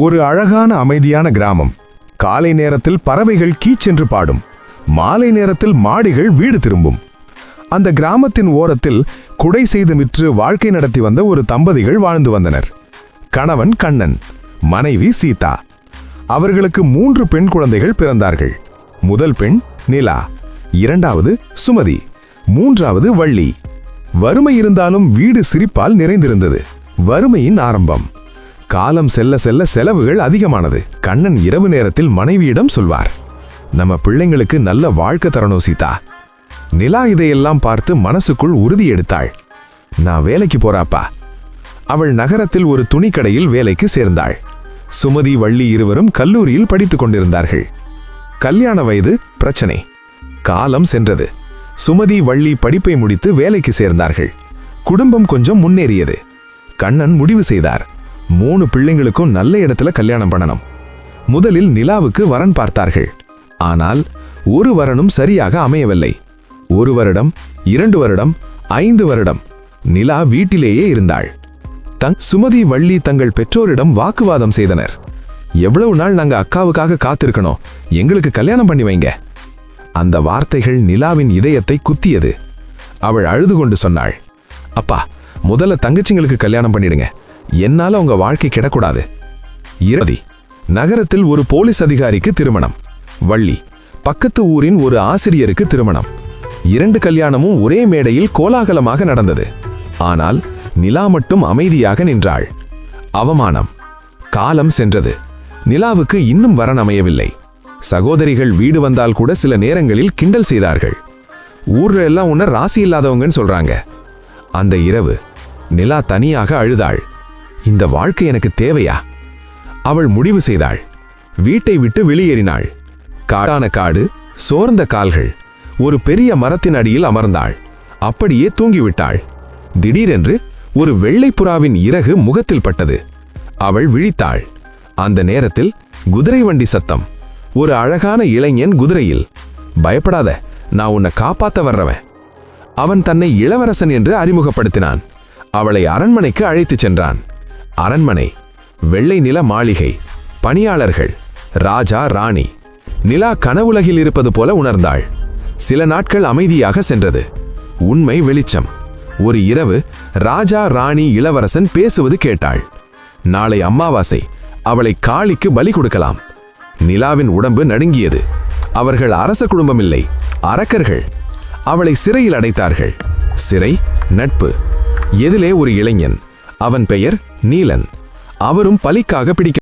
ஒரு அழகான அமைதியான கிராமம். காலை நேரத்தில் பறவைகள் கீச்சென்று பாடும். மாலை நேரத்தில் மாடிகள் வீடு திரும்பும். அந்த கிராமத்தின் ஓரத்தில் குடை செய்து விற்று வாழ்க்கை நடத்தி வந்த ஒரு தம்பதிகள் வாழ்ந்து வந்தனர். கணவன் கண்ணன், மனைவி சீதா. அவர்களுக்கு 3 பெண் குழந்தைகள் பிறந்தார்கள். முதல் பெண் நிலா, இரண்டாவது சுமதி, மூன்றாவது வள்ளி. வறுமை இருந்தாலும் வீடு சிரிப்பால் நிறைந்திருந்தது. வறுமையின் ஆரம்பம். காலம் செல்ல செல்ல செலவுகள் அதிகமானது. கண்ணன் இரவு நேரத்தில் மனைவியிடம் சொல்வார், நம்ம பிள்ளைங்களுக்கு நல்ல வாழ்க்கை தரணும் சீதா. நிலா இதையெல்லாம் பார்த்து மனசுக்குள் உறுதி எடுத்தாள். நான் வேலைக்கு போறாப்பா. அவள் நகரத்தில் ஒரு துணிக்கடையில் வேலைக்கு சேர்ந்தாள். சுமதி வள்ளி இருவரும் கல்லூரியில் படித்துக் கொண்டிருந்தார்கள். கல்யாண வயது பிரச்சனை. காலம் சென்றது. சுமதி வள்ளி படிப்பை முடித்து வேலைக்கு சேர்ந்தார்கள். குடும்பம் கொஞ்சம் முன்னேறியது. கண்ணன் முடிவு செய்தார், 3 பிள்ளைங்களுக்கும் நல்ல இடத்துல கல்யாணம் பண்ணணும். முதலில் நிலாவுக்கு வரன் பார்த்தார்கள். ஆனால் ஒரு வரனும் சரியாக அமையவில்லை. 1 வருடம், 2 வருடம், 5 வருடம் நிலா வீட்டிலேயே இருந்தாள். சுமதி வள்ளி தங்கள் பெற்றோரிடம் வாக்குவாதம் செய்தனர். எவ்வளவு நாள் நாங்க அக்காவுக்காக காத்திருக்கணும், எங்களுக்கு கல்யாணம் பண்ணி வைங்க. அந்த வார்த்தைகள் நிலாவின் இதயத்தை குத்தியது. அவள் அழுது கொண்டு சொன்னாள், அப்பா, முதல்ல தங்கச்சிங்களுக்கு கல்யாணம் பண்ணிடுங்க, என்னால உங்க வாழ்க்கை கிடக்கூடாது. இரதி நகரத்தில் ஒரு போலீஸ் அதிகாரிக்கு திருமணம். வள்ளி பக்கத்து ஊரின் ஒரு ஆசிரியருக்கு திருமணம். 2 கல்யாணமும் ஒரே மேடையில் கோலாகலமாக நடந்தது. ஆனால் நிலா மட்டும் அமைதியாக நின்றாள். அவமானம். காலம் சென்றது. நிலாவுக்கு இன்னும் வரன் அமையவில்லை. சகோதரிகள் வீடு வந்தால் கூட சில நேரங்களில் கிண்டல் செய்தார்கள். ஊர்ல எல்லாம் உன்ன ராசி இல்லாதவங்கன்னு சொல்றாங்க. அந்த இரவு நிலா தனியாக அழுதாள். இந்த வாழ்க்கை எனக்கு தேவையா? அவள் முடிவு செய்தாள். வீட்டை விட்டு வெளியேறினாள். காடான காடு, சோர்ந்த கால்கள். ஒரு பெரிய மரத்தின் அடியில் அமர்ந்தாள். அப்படியே தூங்கிவிட்டாள். திடீரென்று ஒரு வெள்ளைப்புறாவின் இறகு முகத்தில் பட்டது. அவள் விழித்தாள். அந்த நேரத்தில் குதிரை வண்டி சத்தம். ஒரு அழகான இளைஞன் குதிரையில். பயப்படாத, நான் உன்னை காப்பாத்த வர்றவன். அவன் தன்னை இளவரசன் என்று அறிமுகப்படுத்தினான். அவளை அரண்மனைக்கு அழைத்துச் சென்றான். அரண்மனை, வெள்ளை நில மாளிகை, பணியாளர்கள், ராஜா ராணி. நிலா கனவுலகில் இருப்பது போல உணர்ந்தாள். சில நாட்கள் அமைதியாக சென்றது. உண்மை வெளிச்சம். ஒரு இரவு ராஜா ராணி இளவரசன் பேசுவது கேட்டாள். நாளை அமாவாசை, அவளை காளிக்கு பலி கொடுக்கலாம். நிலாவின் உடம்பு நடுங்கியது. அவர்கள் அரச குடும்பம் இல்லை, அரக்கர்கள். அவளை சிறையில் அடைத்தார்கள். சிறை, நட்பு. எதிலே ஒரு இளைஞன். அவன் பெயர் நீலன். அவரும் பலிக்காக பிடிக்க